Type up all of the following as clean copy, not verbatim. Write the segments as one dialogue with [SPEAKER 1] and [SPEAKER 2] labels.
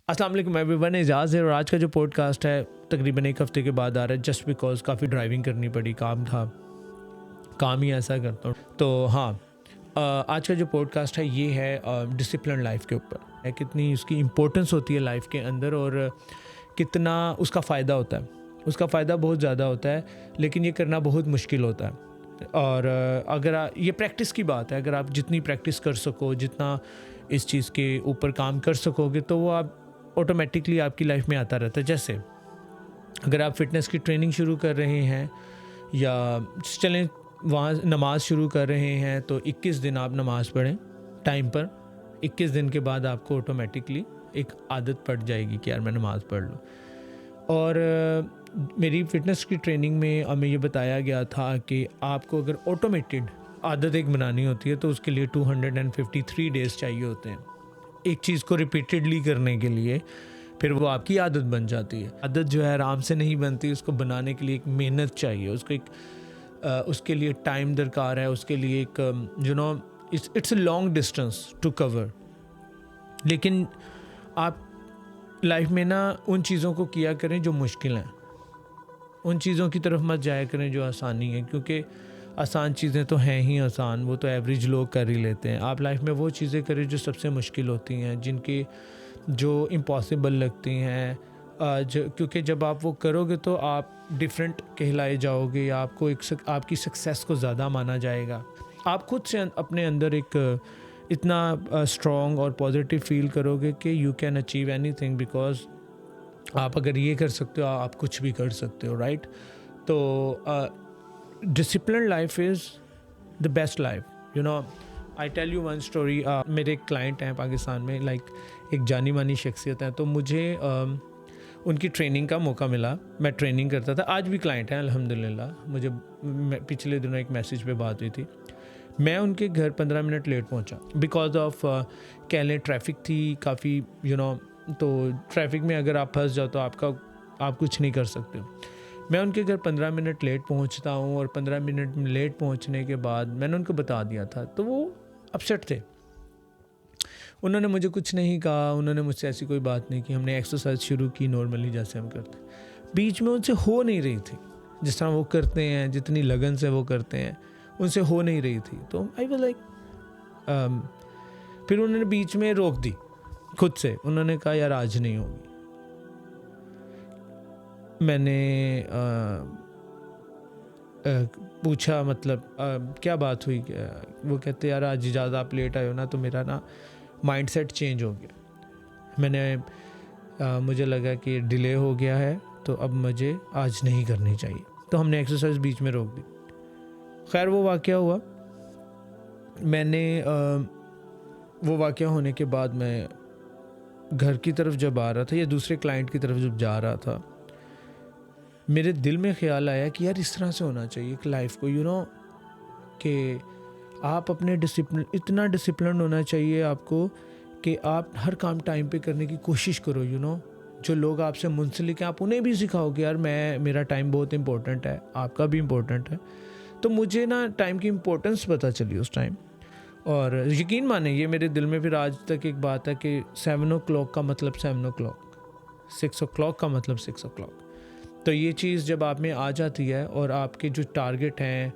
[SPEAKER 1] अस्सलाम वालेकुम एवरीवन, एजाज़ है और आज का जो पॉडकास्ट है तकरीबन एक हफ़्ते के बाद आ रहा है जस्ट बिकॉज काफ़ी ड्राइविंग करनी पड़ी, काम था, काम ही ऐसा करता हूँ। तो हाँ, आज का जो पॉडकास्ट है ये है डिसिप्लिन लाइफ के ऊपर है, कितनी उसकी इम्पोर्टेंस होती है लाइफ के अंदर और कितना उसका फ़ायदा होता है। उसका फ़ायदा बहुत ज़्यादा होता है, लेकिन ये करना बहुत मुश्किल होता है। और अगर ये प्रैक्टिस की बात है, अगर आप जितनी प्रैक्टिस कर सको, जितना इस चीज़ के ऊपर काम कर सकोगे, तो वो आप ऑटोमेटिकली आपकी लाइफ में आता रहता है। जैसे अगर आप फिटनेस की ट्रेनिंग शुरू कर रहे हैं या चलें वहाँ नमाज़ शुरू कर रहे हैं, तो 21 दिन आप नमाज़ पढ़ें टाइम पर। 21 दिन के बाद आपको ऑटोमेटिकली एक आदत पड़ जाएगी कि यार मैं नमाज़ पढ़ लूँ। और मेरी फ़िटनेस की ट्रेनिंग में हमें ये बताया गया था कि आपको अगर ऑटोमेटेड आदत एक बनानी होती है तो उसके लिए 253 डेज़ चाहिए होते हैं एक चीज़ को रिपीटेडली करने के लिए, फिर वो आपकी आदत बन जाती है। आदत जो है आराम से नहीं बनती, उसको बनाने के लिए एक मेहनत चाहिए, उसको एक उसके लिए टाइम दरकार है, उसके लिए एक it's a long distance to cover. लेकिन आप लाइफ में ना उन चीज़ों को किया करें जो मुश्किल हैं, उन चीज़ों की तरफ मत जाया करें जो आसानी है, क्योंकि आसान चीज़ें तो हैं ही आसान, वो तो एवरेज लोग कर ही लेते हैं। आप लाइफ में वो चीज़ें करें जो सबसे मुश्किल होती हैं, जो इम्पॉसिबल लगती हैं, क्योंकि जब आप वो करोगे तो आप डिफरेंट कहलाए जाओगे या आपकी सक्सेस को ज़्यादा माना जाएगा। आप खुद से अपने अंदर एक इतना स्ट्रॉन्ग और पॉजिटिव फील करोगे कि you can achieve anything, because आप अगर ये कर सकते हो आप कुछ भी कर सकते हो, राइट? तो discipline life is the best life, I tell you one story. मेरे एक क्लाइंट हैं पाकिस्तान में, एक जानी मानी शख्सियत है, तो मुझे उनकी ट्रेनिंग का मौका मिला। मैं ट्रेनिंग करता था, आज भी क्लाइंट हैं अल्हम्दुलिल्लाह। मुझे पिछले दिनों एक मैसेज पे बात हुई थी, मैं उनके घर 15 मिनट लेट पहुंचा बिकॉज ऑफ कह लें ट्रैफिक थी काफ़ी, तो ट्रैफिक में अगर आप फंस जाओ तो आप कुछ नहीं कर सकते। मैं उनके घर 15 मिनट लेट पहुंचता हूं और 15 मिनट लेट पहुंचने के बाद मैंने उनको बता दिया था, तो वो अपसेट थे। उन्होंने मुझे कुछ नहीं कहा, उन्होंने मुझसे ऐसी कोई बात नहीं की। हमने एक्सरसाइज शुरू की नॉर्मली जैसे हम करते, बीच में उनसे हो नहीं रही थी, जिस तरह वो करते हैं, जितनी लगन से वो करते हैं, उनसे हो नहीं रही थी। तो आई वाज लाइक, फिर उन्होंने बीच में रोक दी खुद से। उन्होंने कहा यार आज नहीं होगी। मैंने पूछा मतलब क्या बात हुई? वो कहते यार आज ज़्यादा आप लेट आए हो ना, तो मेरा ना माइंडसेट चेंज हो गया। मुझे लगा कि डिले हो गया है, तो अब मुझे आज नहीं करनी चाहिए। तो हमने एक्सरसाइज बीच में रोक दी। खैर वो वाक़या हुआ। वो वाक़या होने के बाद मैं घर की तरफ जब आ रहा था या दूसरे क्लाइंट की तरफ जब जा रहा था, मेरे दिल में ख़्याल आया कि यार इस तरह से होना चाहिए कि लाइफ को, कि आप अपने इतना डिसिप्लिन होना चाहिए आपको कि आप हर काम टाइम पे करने की कोशिश करो। जो लोग आपसे मुंसलिक हैं आप उन्हें भी सिखाओ कि यार मेरा टाइम बहुत इंपॉर्टेंट है, आपका भी इम्पोर्टेंट है। तो मुझे ना टाइम की इम्पोर्टेंस पता चली उस टाइम, और यकीन माने ये मेरे दिल में फिर आज तक एक बात है कि 7 o'clock का मतलब 7 o'clock, 6 o'clock का मतलब 6 o'clock। तो ये चीज़ जब आप में आ जाती है और आपके जो टारगेट हैं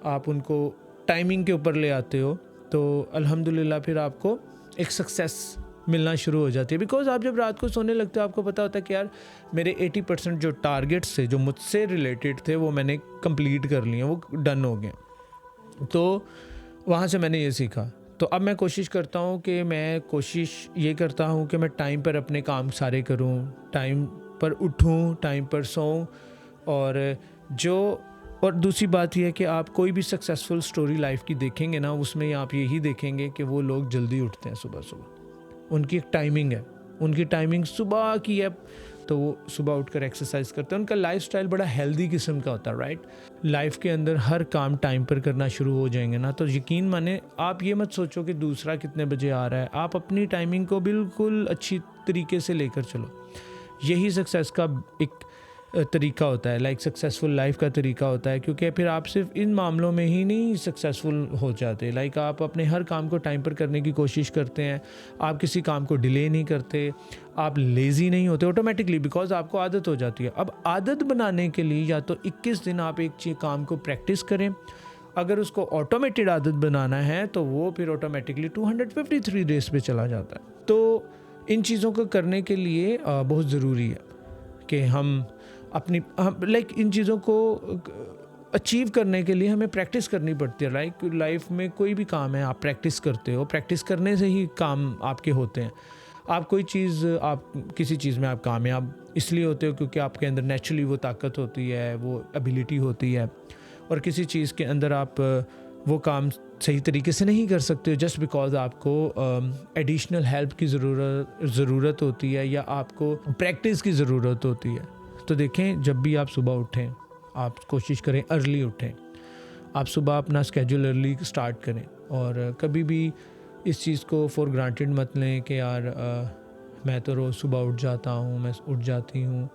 [SPEAKER 1] आप उनको टाइमिंग के ऊपर ले आते हो, तो अल्हम्दुलिल्लाह फिर आपको एक सक्सेस मिलना शुरू हो जाती है। बिकॉज आप जब रात को सोने लगते हो आपको पता होता है कि यार मेरे 80% जो टारगेट्स थे जो मुझसे रिलेटेड थे वो मैंने कंप्लीट कर लिए, वो डन हो गए। तो वहाँ से मैंने ये सीखा। तो अब मैं कोशिश करता हूँ कि मैं टाइम पर अपने काम सारे करूँ, टाइम पर उठूँ, टाइम पर सोऊं। और दूसरी बात यह है कि आप कोई भी सक्सेसफुल स्टोरी लाइफ की देखेंगे ना, उसमें आप यही देखेंगे कि वो लोग जल्दी उठते हैं सुबह सुबह। उनकी एक टाइमिंग है, उनकी टाइमिंग सुबह की है, तो वो सुबह उठकर एक्सरसाइज करते हैं। उनका लाइफस्टाइल बड़ा हेल्दी किस्म का होता है, राइट? लाइफ के अंदर हर काम टाइम पर करना शुरू हो जाएंगे ना, तो यकीन माने आप ये मत सोचो कि दूसरा कितने बजे आ रहा है। आप अपनी टाइमिंग को बिल्कुल अच्छी तरीके से लेकर चलो। यही सक्सेस का एक तरीका होता है, लाइक सक्सेसफुल लाइफ का तरीका होता है, क्योंकि फिर आप सिर्फ इन मामलों में ही नहीं सक्सेसफुल हो जाते। लाइक आप अपने हर काम को टाइम पर करने की कोशिश करते हैं, आप किसी काम को डिले नहीं करते, आप लेज़ी नहीं होते ऑटोमेटिकली, बिकॉज आपको आदत हो जाती है। अब आदत बनाने के लिए या तो 21 दिन आप एक चीज़ काम को प्रैक्टिस करें, अगर उसको ऑटोमेटेड आदत बनाना है तो वो फिर ऑटोमेटिकली 253 डेज पे चला जाता है। तो इन चीज़ों को करने के लिए बहुत ज़रूरी है कि हम इन चीज़ों को अचीव करने के लिए हमें प्रैक्टिस करनी पड़ती है। लाइफ में कोई भी काम है आप प्रैक्टिस करते हो, प्रैक्टिस करने से ही काम आपके होते हैं। आप किसी चीज़ में आप कामयाब इसलिए होते हो क्योंकि आपके अंदर नेचुरली वो ताकत होती है, वो एबिलिटी होती है, और किसी चीज़ के अंदर आप वो काम सही तरीके से नहीं कर सकते हो जस्ट बिकॉज आपको एडिशनल हेल्प की ज़रूरत होती है या आपको प्रैक्टिस की ज़रूरत होती है। तो देखें, जब भी आप सुबह उठें आप कोशिश करें अर्ली उठें, आप सुबह अपना स्केड्यूल अर्ली स्टार्ट करें, और कभी भी इस चीज़ को फॉर ग्रांटेड मत लें कि यार मैं तो रोज़ सुबह उठ जाता हूँ, मैं उठ जाती हूँ,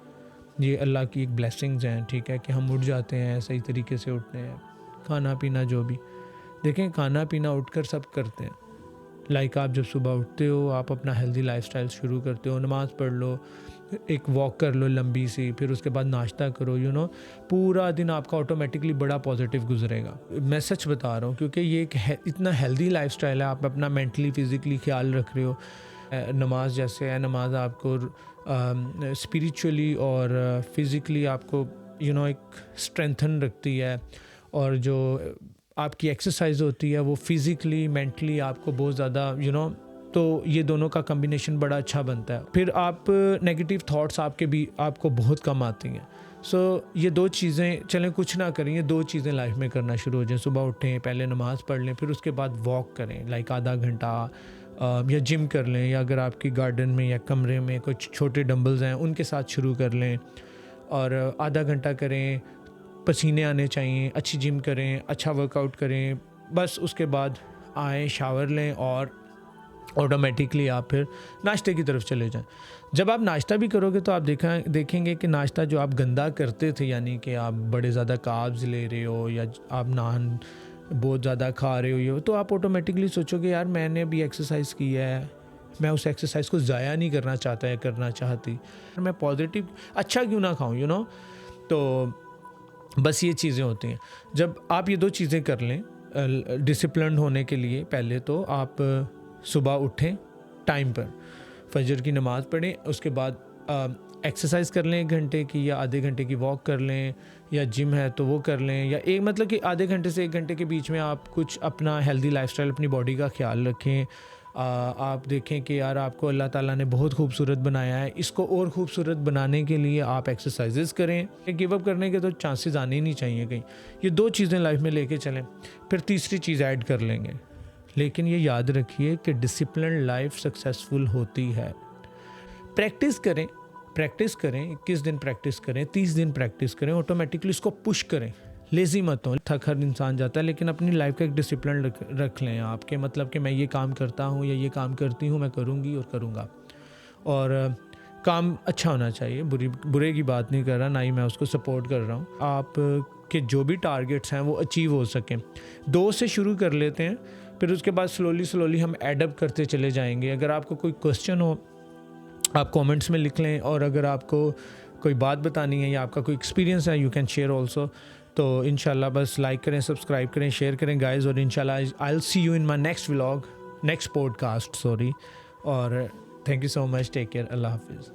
[SPEAKER 1] ये अल्लाह की एक ब्लेसिंग्स हैं, ठीक है, कि हम उठ जाते हैं, सही तरीके से उठते हैं, खाना पीना जो भी। देखें, खाना पीना उठकर सब करते हैं। लाइक आप जब सुबह उठते हो आप अपना हेल्दी लाइफस्टाइल शुरू करते हो, नमाज़ पढ़ लो, एक वॉक कर लो लंबी सी, फिर उसके बाद नाश्ता करो, पूरा दिन आपका ऑटोमेटिकली बड़ा पॉजिटिव गुजरेगा। मैं सच बता रहा हूँ, क्योंकि ये इतना हेल्दी लाइफस्टाइल है, आप अपना मेंटली फिज़िकली ख्याल रख रहे हो। नमाज जैसे है, नमाज आपको स्पिरिचुअली और फिज़िकली आपको एक स्ट्रेंथन रखती है, और जो आपकी एक्सरसाइज होती है वो फिज़िकली मेंटली आपको बहुत ज़्यादा तो ये दोनों का कम्बिनेशन बड़ा अच्छा बनता है। फिर आप नेगेटिव थॉट्स आपको बहुत कम आती हैं। सो ये दो चीज़ें, चलें कुछ ना करें, ये दो चीज़ें लाइफ में करना शुरू हो जाएं। सुबह उठें, पहले नमाज़ पढ़ लें, फिर उसके बाद वॉक करें, लाइक आधा घंटा, या जिम कर लें, या अगर आपकी गार्डन में या कमरे में कुछ छोटे डंबल्स हैं उनके साथ शुरू कर लें, और आधा घंटा करें, पसीने आने चाहिए, अच्छी जिम करें, अच्छा वर्कआउट करें, बस उसके बाद आएँ, शावर लें, और ऑटोमेटिकली आप फिर नाश्ते की तरफ चले जाएं। जब आप नाश्ता भी करोगे तो आप देखेंगे कि नाश्ता जो आप गंदा करते थे, यानी कि आप बड़े ज़्यादा कार्ब्स ले रहे हो या आप नान बहुत ज़्यादा खा रहे हो, तो आप ऑटोमेटिकली सोचोगे यार मैंने अभी एक्सरसाइज की है, मैं उस एक्सरसाइज को ज़ाया नहीं करना चाहता या करना चाहती, मैं पॉजिटिव अच्छा क्यों ना खाऊं, तो बस ये चीज़ें होती हैं। जब आप ये दो चीज़ें कर लें डिसिप्लिन होने के लिए, पहले तो आप सुबह उठें टाइम पर, फजर की नमाज़ पढ़ें, उसके बाद एक्सरसाइज कर लें 1 घंटे की, या आधे घंटे की वॉक कर लें, या जिम है तो वो कर लें, या मतलब कि आधे घंटे से 1 घंटे के बीच में आप कुछ अपना हेल्दी लाइफस्टाइल, अपनी बॉडी का ख्याल रखें। आप देखें कि यार आपको अल्लाह ताला ने बहुत खूबसूरत बनाया है, इसको और खूबसूरत बनाने के लिए आप एक्सरसाइजेस करें। गिव अप करने के तो चांसेस आने ही नहीं चाहिए कहीं। ये दो चीज़ें लाइफ में लेके चलें, फिर तीसरी चीज़ ऐड कर लेंगे। लेकिन ये याद रखिए कि डिसिप्लिन लाइफ सक्सेसफुल होती है। प्रैक्टिस करें 21 दिन प्रैक्टिस करें, 30 दिन प्रैक्टिस करें, ऑटोमेटिकली इसको पुश करें, लेज़ी मत हो। थक हर इंसान जाता है, लेकिन अपनी लाइफ का एक डिसिप्लिन रख लें आपके, मतलब कि मैं ये काम करता हूँ या ये काम करती हूँ, मैं करूँगी और करूँगा, और काम अच्छा होना चाहिए। बुरे की बात नहीं कर रहा, ना ही मैं उसको सपोर्ट कर रहा हूँ। आप के जो भी टारगेट्स हैं वो अचीव हो सकें। 2 से शुरू कर लेते हैं, फिर उसके बाद स्लोली हम एडअप करते चले जाएंगे। अगर आपको कोई क्वेश्चन हो आप कमेंट्स में लिख लें, और अगर आपको कोई बात बतानी है या आपका कोई एक्सपीरियंस है, यू कैन शेयर ऑल्सो। तो इंशाल्लाह बस लाइक करें, सब्सक्राइब करें, शेयर करें गाइज, और इंशाल्लाह I will see you in my next podcast. और thank you so much, take care, अल्लाह हाफिज़।